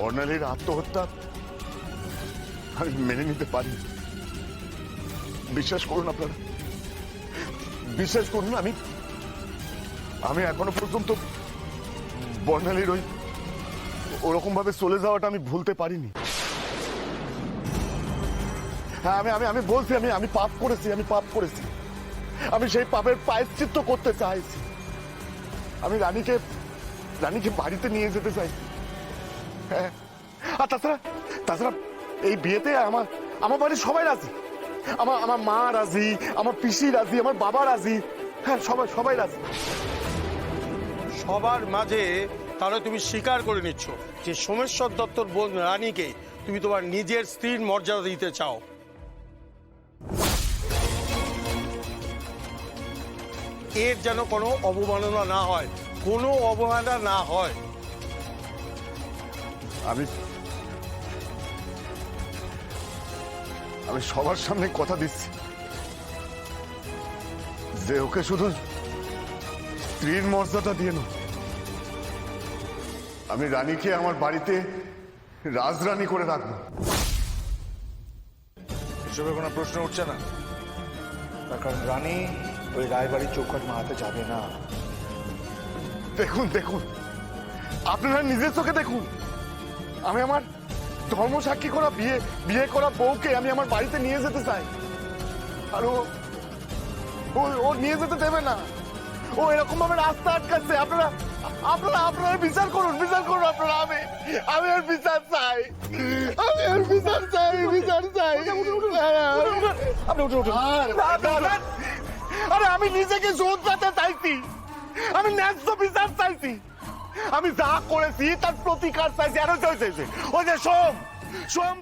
বর্ণালীর আত্মহত্যা আমি মেনে নিতে পারি। বিশ্বাস করুন আপনারা, বিশ্বাস করুন, আমি এখনো পর্যন্ত বর্ণালীর ওরকম ভাবে চলে যাওয়াটা আমি ভুলতে পারিনি। হ্যাঁ, আমি বলছি, আমি পাপ করেছি, আমি সেই পাপের প্রায়শ্চিত্ত করতে চাইছি। আমি রানীকে বাড়িতে নিয়ে যেতে চাইছি। হ্যাঁ, আর তাছাড়া এই বিয়েতে আমার বাড়ির সবাই রাজি। আমার মা রাজি, আমার পিসি রাজি, আমার বাবা রাজি। হ্যাঁ, সবাই রাজি। সবার মাঝে তাহলে তুমি স্বীকার করে নিচ্ছ যে সোমেশ্বর দত্তর বোন রানীকে তুমি তোমার নিজের স্ত্রীর মর্যাদা দিতে চাও। এর যেন কোনো অবমাননা না হয়, কোনো অবহেলা না হয়। আমি সবার সামনে কথা দিচ্ছি যে ওকে শুধু স্ত্রীর মর্যাদা দিয়ে নয়, আমি রানীকে আমার বাড়িতে রাজরানী করে রাখবো। এসবে কোনো প্রশ্ন উঠছে না, তার কারণ রানী ওই রায়বাড়ির চৌকাঠ মাহাতে যাবে না। দেখুন, আপনারা নিজের চোখে দেখুন, আমি আমার ধর্মসাক্ষী করা বিয়ে করা বউকে আমি আমার বাড়িতে নিয়ে যেতে চাই, আর ও নিয়ে যেতে দেবে না। ও এরকম ভাবে রাস্তা আটকাচ্ছে। আপনারা বিচার করুন আপনারা। আমি আর বিচার চাই, আরে আমি নিজেকে শোধরাতে চাইছি, আমি ন্যায্য বিচার চাইছি, আমি যা করেছি তার প্রতিকার চাইছি। আর ওই যে সোম